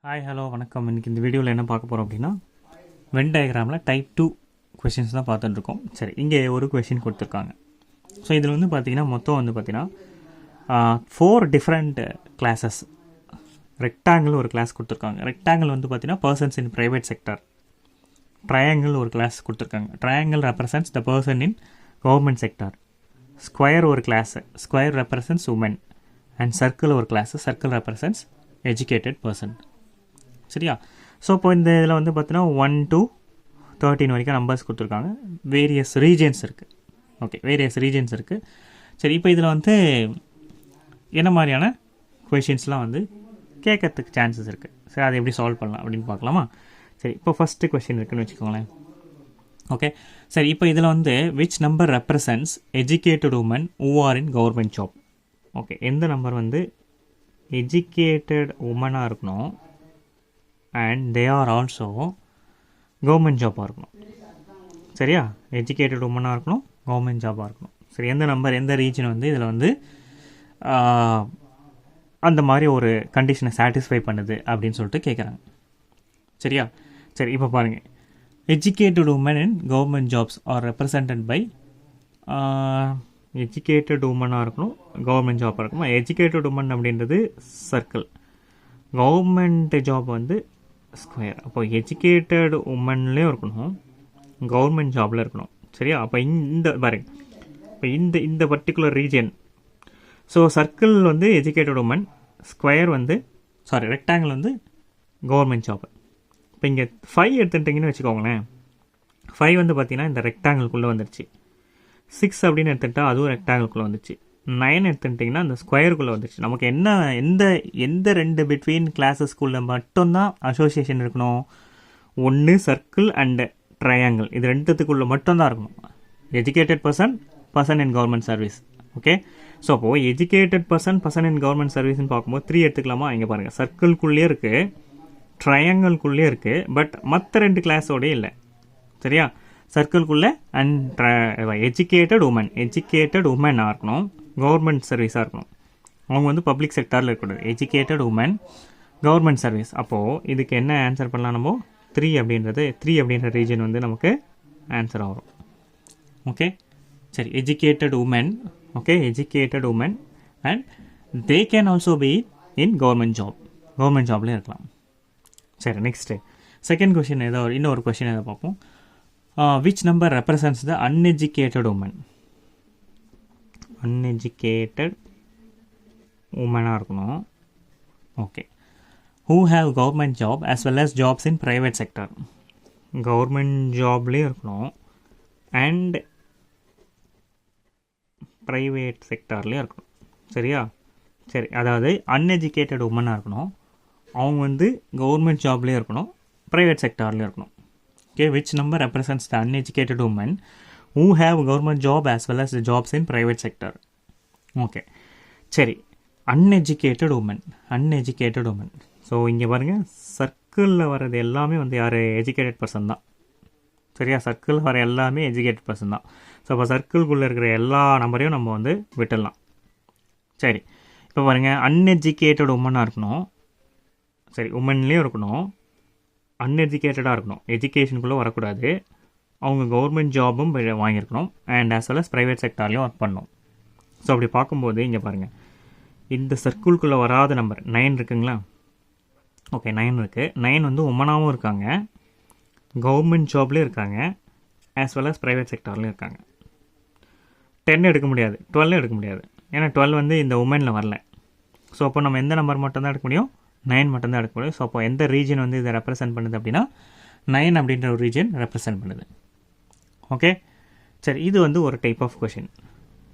Hi hello வணக்கம். இன்றைக்கி இந்த வீடியோவில் என்ன பார்க்க போகிறோம் அப்படின்னா வென் டயக்ராமில் டைப் 2 கொஷின்ஸ் தான் பார்த்துட்டுருக்கோம். சரி, இங்கே ஒரு கொஷின் கொடுத்துருக்காங்க. ஸோ இதில் வந்து பார்த்திங்கன்னா மொத்தம் வந்து பார்த்திங்கன்னா 4 டிஃப்ரெண்ட் கிளாஸஸ். ரெக்டாங்கிள் ஒரு கிளாஸ் கொடுத்துருக்காங்க. ரெக்டாங்கிள் வந்து பார்த்திங்கன்னா persons in private sector. Triangle ஒரு கிளாஸ் கொடுத்துருக்காங்க. Triangle represents the person in government sector. Square ஒரு class. Square represents women. And circle ஒரு class. Circle represents educated person. சரியா? ஸோ இப்போ இந்த இதில் வந்து பார்த்தீங்கன்னா 1 to 13 வரைக்கும் நம்பர்ஸ் கொடுத்துருக்காங்க. வேரியஸ் ரீஜன்ஸ் இருக்குது. ஓகே, வேரியஸ் ரீஜன்ஸ் இருக்குது. சரி, இப்போ இதில் வந்து என்ன மாதிரியான கொஷின்ஸ்லாம் வந்து கேட்கறதுக்கு சான்சஸ் இருக்குது. சரி, அதை எப்படி சால்வ் பண்ணலாம் அப்படின்னு பார்க்கலாமா? சரி, இப்போ ஃபஸ்ட்டு கொஷின் இருக்குதுன்னு வச்சுக்கோங்களேன். ஓகே, சரி, இப்போ இதில் வந்து which number represents educated woman who are in government job. Okay, எந்த நம்பர் வந்து எஜுகேட்டட் உமனாக இருக்கணும் and they are also government ஜாப்பாக இருக்கணும். சரியா? எஜுகேட்டட் உமனாக இருக்கணும், கவர்மெண்ட் ஜாப்பாக இருக்கணும். சரி, எந்த நம்பர் எந்த ரீஜன் வந்து இதில் வந்து அந்த மாதிரி ஒரு கண்டிஷனை சாட்டிஸ்ஃபை பண்ணுது அப்படின்னு சொல்லிட்டு கேட்குறாங்க. சரியா? சரி, இப்போ பாருங்கள். Educated women in government jobs are represented by educated உமனாக இருக்கணும், கவர்மெண்ட் ஜாப்பாக இருக்கணும். எஜுகேட்டட் உமன் அப்படின்றது சர்க்கிள், கவர்மெண்ட் ஜாப் வந்து ஸ்கொயர். அப்போ எஜுகேட்டட் உமன்லேயும் இருக்கணும், கவர்மெண்ட் ஜாபில் இருக்கணும். சரியா? அப்போ இந்த பாருங்க, இப்போ இந்த பர்டிகுலர் ரீஜன். ஸோ சர்க்கிள் வந்து எஜுகேட்டட் உமன், ஸ்கொயர் வந்து ரெக்டாங்கிள் வந்து கவர்மெண்ட் ஜாப். இப்போ இங்கே 5 எடுத்துட்டிங்கன்னு வச்சுக்கோங்களேன். 5 வந்து பார்த்தீங்கன்னா இந்த ரெக்டாங்கிள்குள்ளே வந்துடுச்சு. 6 அப்படின்னு எடுத்துக்கிட்டால் அதுவும் ரெக்டாங்கிள்குள்ளே வந்துச்சு. 9 எடுத்துட்டிங்கன்னா அந்த ஸ்கொயருக்குள்ளே வந்துச்சு. நமக்கு எந்த ரெண்டு பிட்வீன் கிளாஸஸ்குள்ளே மட்டும்தான் அசோசியேஷன் இருக்கணும். ஒன்று சர்க்கிள் அண்டு ட்ரையாங்கிள், இது ரெண்டுத்துக்குள்ளே மட்டும்தான் இருக்கணும். Educated person in government service. Okay, so அப்போது எஜுகேட்டட் பர்சன் இன் கவர்மெண்ட் சர்வீஸ்ன்னு பார்க்கும்போது 3 எடுத்துக்கலாமா? இங்கே பாருங்கள், சர்க்கிள்குள்ளேயே இருக்குது, ட்ரையாங்கிள்குள்ளேயே இருக்குது, பட் மற்ற ரெண்டு கிளாஸோடய இல்லை. சரியா? சர்க்கிள்குள்ளே அண்ட் எஜுகேட்டட் உமனாக இருக்கணும், கவர்மெண்ட் சர்வீஸாக இருக்கணும். அவங்க வந்து பப்ளிக் செக்டாரில் இருக்கக்கூடாது. Educated women, government service. அப்போது இதுக்கு என்ன ஆன்சர் பண்ணலாம்? நம்ம 3 அப்படின்ற ரீஜன் வந்து நமக்கு ஆன்சர் ஆகும். ஓகே, சரி, educated woman. Okay, educated women and they can also be in government ஜாப்லேயே இருக்கலாம். சரி, நெக்ஸ்ட்டு செகண்ட் கொஷின் இன்னொரு கொஷின் எதை பார்ப்போம். Which number represents the uneducated women. Uneducated உமனாக இருக்கணும். Okay, who have government job as well as jobs in private sector. Government ஜாப்லேயும் இருக்கணும் அண்ட் ப்ரைவேட் செக்டார்லேயும் இருக்கணும். சரியா? சரி, அதாவது அன்எஜுகேட்டட் உமனாக இருக்கணும், அவங்க வந்து கவர்மெண்ட் ஜாப்லேயும் இருக்கணும், ப்ரைவேட் செக்டார்லேயும் இருக்கணும். Okay, which number represents the uneducated women who have government job as well as the jobs in private sector. Okay, சரி, அன்எஜுகேட்டட் உமன். ஸோ இங்கே பாருங்கள், சர்க்கிளில் வர்றது எல்லாமே வந்து யார்? எஜுகேட்டட் பர்சன் தான். சரியா? சர்க்கிள் வர எல்லாமே எஜுகேட்டட் பர்சன் தான். ஸோ அப்போ சர்க்கிள்குள்ளே இருக்கிற எல்லா நம்பரையும் நம்ம வந்து விட்டுடலாம். சரி, இப்போ பாருங்கள், அன்எஜுகேட்டட் உமனாக இருக்கணும். சரி, உமன்லேயும் இருக்கணும், அன்எஜுகேட்டடாக இருக்கணும், எஜுகேஷனுக்குள்ளே வரக்கூடாது, அவங்க கவர்மெண்ட் ஜாபும் வாங்கியிருக்கணும் and as well as private செக்டார்லேயும் ஒர்க் பண்ணணும். ஸோ அப்படி பார்க்கும்போது இங்கே பாருங்கள், இந்த சர்க்கிள்குள்ளே வராத நம்பர் 9 இருக்குங்களா? ஓகே, 9 இருக்குது. 9 வந்து உமனாகவும் இருக்காங்க, கவர்மெண்ட் ஜாப்லேயும் இருக்காங்க, ஆஸ் வெல் அஸ் ப்ரைவேட் செக்டார்லேயும் இருக்காங்க. 10 எடுக்க முடியாது, 12 எடுக்க முடியாது, ஏன்னா 12 வந்து இந்த உமனில் வரல. ஸோ அப்போ நம்ம எந்த நம்பர் மட்டும்தான் எடுக்க முடியும்? 9 மட்டும்தான் எடுக்க முடியும். ஸோ அப்போ எந்த ரீஜன் வந்து இதை ரெப்ரசென்ட் பண்ணுது அப்படின்னா 9 அப்படின்ற ஒரு ரீஜன் ரெப்ரசென்ட் பண்ணுது. ஓகே, சரி, இது வந்து ஒரு டைப் ஆஃப் கொஷின்.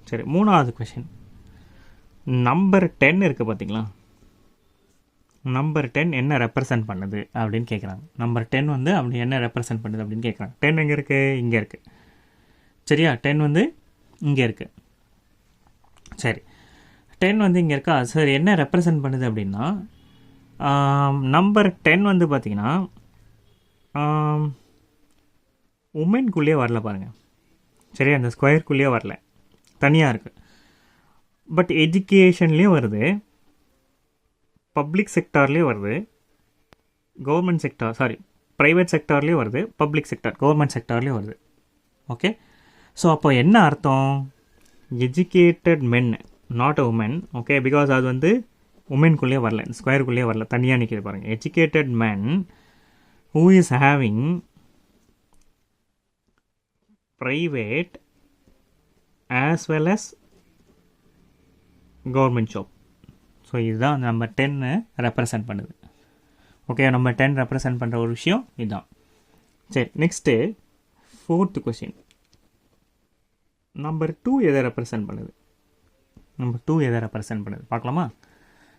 சரி, மூணாவது கொஷின். நம்பர் 10 இருக்குது பார்த்தீங்களா? நம்பர் 10 என்ன ரெப்ரசென்ட் பண்ணுது அப்படின்னு கேட்குறாங்க. நம்பர் 10 வந்து அப்படி என்ன ரெப்ரசென்ட் பண்ணுது அப்படின்னு கேட்குறாங்க. 10 எங்கே இருக்குது? இங்கே இருக்குது. சரியா? 10 வந்து இங்கே இருக்குது. சரி, 10 வந்து இங்கே இருக்கா? சரி, என்ன ரெப்ரசென்ட் பண்ணுது அப்படின்னா நம்பர் 10 வந்து பார்த்திங்கன்னா உமன்குள்ளேயே வரல பாருங்கள். சரி, அந்த ஸ்கொயருக்குள்ளேயே வரல, தனியாக இருக்குது. பட் எஜுகேஷன்லேயும் வருது, பப்ளிக் செக்டார்லேயும் வருது, கவர்மெண்ட் செக்டார் ப்ரைவேட் செக்டார்லேயும் வருது, பப்ளிக் செக்டார் கவர்மெண்ட் செக்டார்லேயும் வருது. ஓகே, ஸோ அப்போ என்ன அர்த்தம்? Educated men not a woman. Okay, because அது வந்து உமனுக்குள்ளேயே வரல, ஸ்கொயருக்குள்ளேயே வரல, தனியாக நிற்கிது பாருங்கள். Educated men who is having private as well as government job. So இதுதான் நம்பர் 10 ரெப்ரசன்ட் பண்ணுது. ஓகே, நம்பர் 10 ரெப்ரசன்ட் பண்ணுற ஒரு விஷயம் இதுதான். சரி, நெக்ஸ்ட்டு 4th கொஸ்டின். நம்பர் 2 எதை ரெப்ரசன்ட் பண்ணுது? நம்பர் 2 எதை ரெப்ரசன்ட் பண்ணுது பார்க்கலாமா?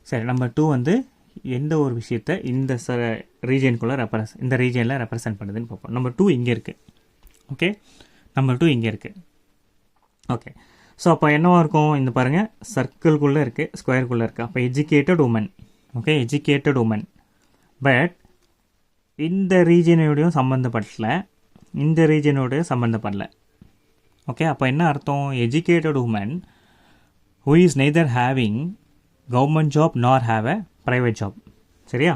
சரி, நம்பர் 2 வந்து எந்த ஒரு விஷயத்தை இந்த ரீஜனுக்குள்ளே இந்த ரீஜனில் ரெப்ரசன்ட் பண்ணுதுன்னு பார்ப்போம். நம்பர் 2 இங்கே இருக்குது. ஓகே, நம்பர் 2 இங்கே இருக்குது. ஓகே, ஸோ அப்போ என்னவாக இருக்கும்? இந்த பாருங்கள், சர்க்கிள்குள்ளே இருக்குது, ஸ்கொயருக்குள்ளே இருக்குது. அப்போ educated woman. Okay, educated woman. But இந்த ரீஜனோடையும் சம்மந்தப்படல, இந்த ரீஜனோடையும் சம்மந்தப்படல. ஓகே, அப்போ என்ன அர்த்தம்? Educated woman who is neither having government job nor have a private job. சரியா?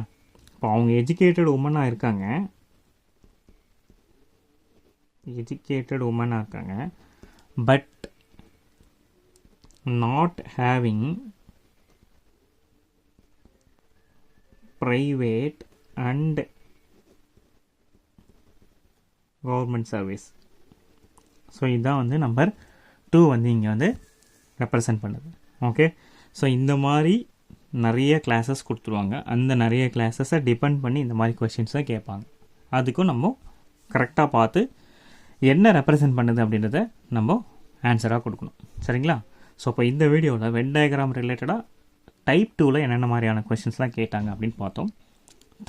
இப்போ அவங்க எஜுகேட்டட் உமனாக இருக்காங்க, எஜுகேட்டட் உமனாக இருக்காங்க, but not having private and government service. So இதுதான் வந்து நம்பர் 2 வந்து இங்கே வந்து ரெப்ரசன்ட் பண்ணுது. ஓகே, ஸோ இந்த மாதிரி நிறைய கிளாஸஸ் கொடுத்துருவாங்க. அந்த நிறைய கிளாஸஸை டிபெண்ட் பண்ணி இந்த மாதிரி கொஷின்ஸை கேட்பாங்க. அதுக்கும் நம்ம கரெக்டாக பார்த்து என்ன ரெப்ரசன்ட் பண்ணுது அப்படின்றத நம்ம ஆன்சராக கொடுக்கணும். சரிங்களா? ஸோ இப்போ இந்த வீடியோவில் வென் டயக்ராம் ரிலேட்டடாக டைப் 2ல் என்னென்ன மாதிரியான கொஷின்ஸ்லாம் கேட்டாங்க அப்படின்னு பார்த்தோம்.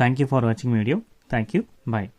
தேங்க்யூ ஃபார் வாட்சிங் வீடியோ. தேங்க்யூ, பாய்.